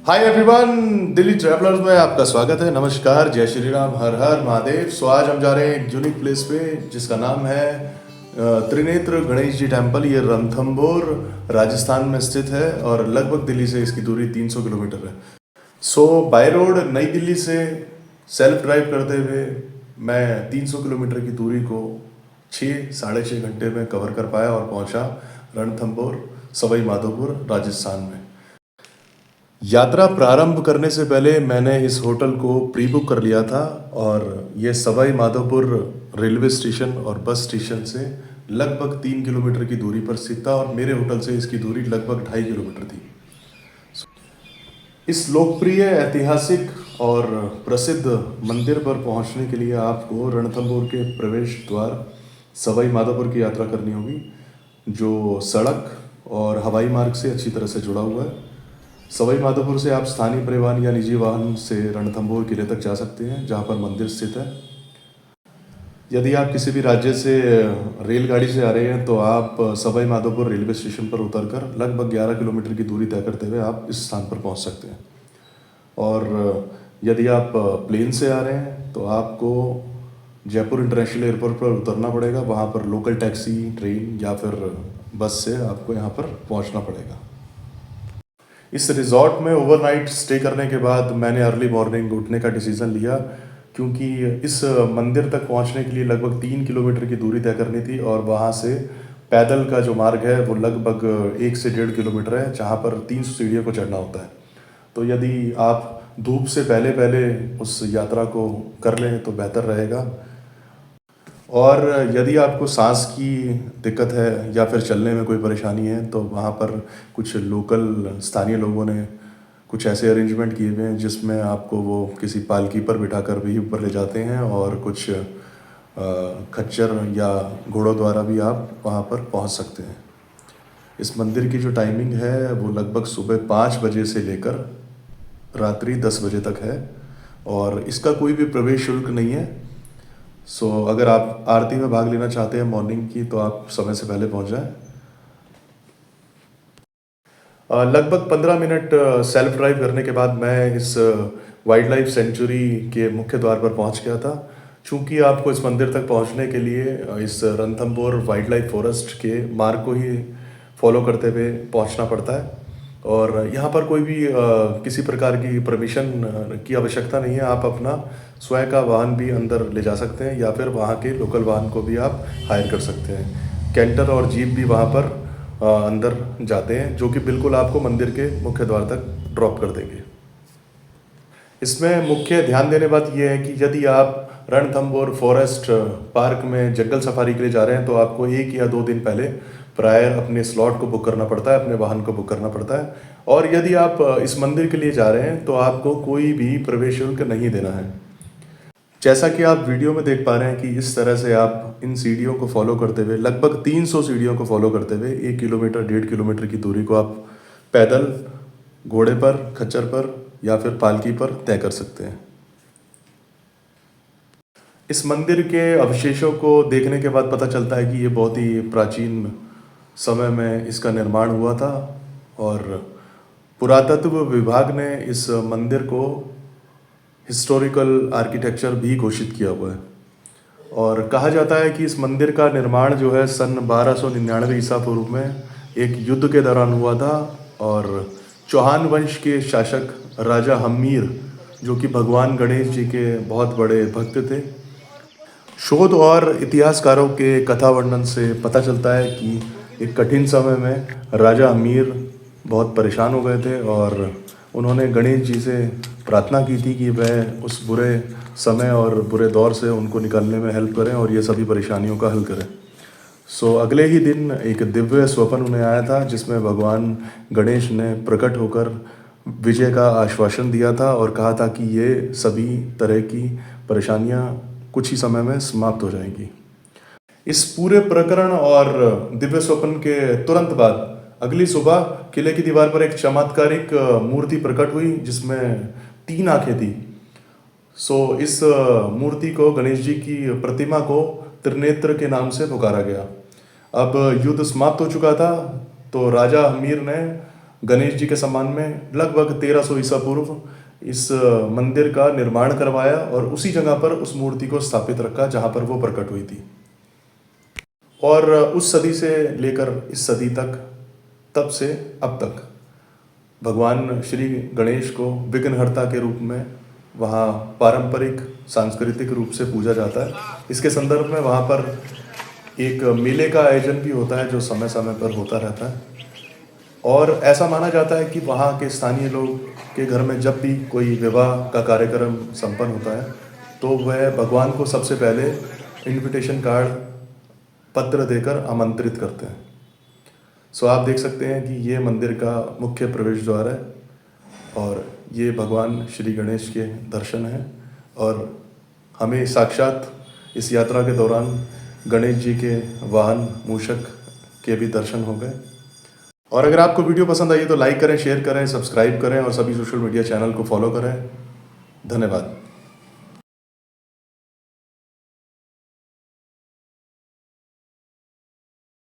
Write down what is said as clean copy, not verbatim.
Hi everyone, Delhi travellers में आपका स्वागत है। नमस्कार, जय श्री राम, हर हर महादेव। सो आज हम जा रहे हैं एक यूनिक प्लेस पे जिसका नाम है त्रिनेत्र गणेश जी टेम्पल। ये रणथंभौर राजस्थान में स्थित है और लगभग दिल्ली से इसकी दूरी 300 किलोमीटर है। सो बाय रोड नई दिल्ली से सेल्फ ड्राइव करते हुए मैं 300 किलोमीटर की दूरी को 6 साढ़े 6 घंटे में कवर कर पाया और पहुंचा रणथंभौर, सवाई माधोपुर, राजस्थान में। यात्रा प्रारंभ करने से पहले मैंने इस होटल को प्री बुक कर लिया था और ये सवाई माधोपुर रेलवे स्टेशन और बस स्टेशन से लगभग 3 किलोमीटर की दूरी पर स्थित था और मेरे होटल से इसकी दूरी लगभग 2.5 किलोमीटर थी। इस लोकप्रिय, ऐतिहासिक और प्रसिद्ध मंदिर पर पहुंचने के लिए आपको रणथंभौर के प्रवेश द्वार सवाई माधोपुर की यात्रा करनी होगी, जो सड़क और हवाई मार्ग से अच्छी तरह से जुड़ा हुआ है। सवाई माधोपुर से आप स्थानीय परिवहन या निजी वाहन से रणथंभौर किले तक जा सकते हैं, जहां पर मंदिर स्थित है। यदि आप किसी भी राज्य से रेलगाड़ी से आ रहे हैं तो आप सवाई माधोपुर रेलवे स्टेशन पर उतरकर लगभग 11 किलोमीटर की दूरी तय करते हुए आप इस स्थान पर पहुंच सकते हैं। और यदि आप प्लेन से आ रहे हैं तो आपको जयपुर इंटरनेशनल एयरपोर्ट पर उतरना पड़ेगा। वहाँ पर लोकल टैक्सी, ट्रेन या फिर बस से आपको यहाँ पर पहुँचना पड़ेगा। इस रिजॉर्ट में ओवरनाइट स्टे करने के बाद मैंने अर्ली मॉर्निंग उठने का डिसीज़न लिया, क्योंकि इस मंदिर तक पहुंचने के लिए लगभग 3 किलोमीटर की दूरी तय करनी थी और वहां से पैदल का जो मार्ग है वो लगभग 1 से 1.5 किलोमीटर है, जहां पर 300 सीढ़ियों को चढ़ना होता है। तो यदि आप धूप से पहले पहले उस यात्रा को कर लें तो बेहतर रहेगा। और यदि आपको सांस की दिक्कत है या फिर चलने में कोई परेशानी है तो वहाँ पर कुछ लोकल स्थानीय लोगों ने कुछ ऐसे अरेंजमेंट किए हुए हैं जिसमें आपको वो किसी पालकी पर बिठाकर भी ऊपर ले जाते हैं और कुछ खच्चर या घोड़ों द्वारा भी आप वहाँ पर पहुँच सकते हैं। इस मंदिर की जो टाइमिंग है वो लगभग सुबह 5 बजे से लेकर रात्रि 10 बजे तक है और इसका कोई भी प्रवेश शुल्क नहीं है। सो अगर आप आरती में भाग लेना चाहते हैं मॉर्निंग की तो आप समय से पहले पहुंच जाएं। लगभग 15 मिनट सेल्फ ड्राइव करने के बाद मैं इस वाइल्ड लाइफ सेंचुरी के मुख्य द्वार पर पहुंच गया था। चूंकि आपको इस मंदिर तक पहुंचने के लिए इस रणथंभौर वाइल्ड लाइफ फॉरेस्ट के मार्ग को ही फॉलो करते हुए पहुंचना पड़ता है और यहाँ पर कोई भी किसी प्रकार की परमिशन की आवश्यकता नहीं है। आप अपना स्वयं का वाहन भी अंदर ले जा सकते हैं या फिर वहाँ के लोकल वाहन को भी आप हायर कर सकते हैं। कैंटर और जीप भी वहाँ पर अंदर जाते हैं, जो कि बिल्कुल आपको मंदिर के मुख्य द्वार तक ड्रॉप कर देंगे। इसमें मुख्य ध्यान देने बात यह है कि यदि आप रणथंभौर फॉरेस्ट पार्क में जंगल सफारी के लिए जा रहे हैं तो आपको 1 या 2 दिन पहले प्रायर अपने स्लॉट को बुक करना पड़ता है, अपने वाहन को बुक करना पड़ता है। और यदि आप इस मंदिर के लिए जा रहे हैं तो आपको कोई भी प्रवेश शुल्क नहीं देना है। जैसा कि आप वीडियो में देख पा रहे हैं कि इस तरह से आप इन सीढ़ियों को फॉलो करते हुए लगभग 300 सीढ़ियों को फॉलो करते हुए 1 किलोमीटर 1.5 किलोमीटर की दूरी को आप पैदल, घोड़े पर, खच्चर पर या फिर पालकी पर तय कर सकते हैं। इस मंदिर के अवशेषों को देखने के बाद पता चलता है कि ये बहुत ही प्राचीन समय में इसका निर्माण हुआ था और पुरातत्व विभाग ने इस मंदिर को हिस्टोरिकल आर्किटेक्चर भी घोषित किया हुआ है। और कहा जाता है कि इस मंदिर का निर्माण जो है सन 1299 ईसा पूर्व में एक युद्ध के दौरान हुआ था और चौहान वंश के शासक राजा हम्मीर, जो कि भगवान गणेश जी के बहुत बड़े भक्त थे। शोध और इतिहासकारों के कथा वर्णन से पता चलता है कि एक कठिन समय में राजा हम्मीर बहुत परेशान हो गए थे और उन्होंने गणेश जी से प्रार्थना की थी कि वह उस बुरे समय और बुरे दौर से उनको निकलने में हेल्प करें और ये सभी परेशानियों का हल करें। सो अगले ही दिन एक दिव्य स्वप्न उन्हें आया था जिसमें भगवान गणेश ने प्रकट होकर विजय का आश्वासन दिया था और कहा था कि ये सभी तरह की परेशानियां कुछ ही समय में समाप्त हो जाएंगी। इस पूरे प्रकरण और दिव्य स्वप्न के तुरंत बाद अगली सुबह किले की दीवार पर एक चमत्कारिक मूर्ति प्रकट हुई जिसमें 3 आंखें थी। सो इस मूर्ति को, गणेश जी की प्रतिमा को त्रिनेत्र के नाम से पुकारा गया। अब युद्ध समाप्त हो चुका था तो राजा हमीर ने गणेश जी के सम्मान में लगभग 1300 ईसा पूर्व इस मंदिर का निर्माण करवाया और उसी जगह पर उस मूर्ति को स्थापित रखा जहाँ पर वो प्रकट हुई थी। और उस सदी से लेकर इस सदी तक, तब से अब तक भगवान श्री गणेश को विघ्नहर्ता के रूप में वहाँ पारंपरिक सांस्कृतिक रूप से पूजा जाता है। इसके संदर्भ में वहाँ पर एक मेले का आयोजन भी होता है जो समय समय पर होता रहता है। और ऐसा माना जाता है कि वहाँ के स्थानीय लोग के घर में जब भी कोई विवाह का कार्यक्रम संपन्न होता है तो वह भगवान को सबसे पहले इनविटेशन कार्ड पत्र देकर आमंत्रित करते हैं। सो आप देख सकते हैं कि ये मंदिर का मुख्य प्रवेश द्वार है और ये भगवान श्री गणेश के दर्शन हैं और हमें साक्षात इस यात्रा के दौरान गणेश जी के वाहन मूषक के भी दर्शन हो गए। और अगर आपको वीडियो पसंद आई तो लाइक करें, शेयर करें, सब्सक्राइब करें और सभी सोशल मीडिया चैनल को फॉलो करें। धन्यवाद।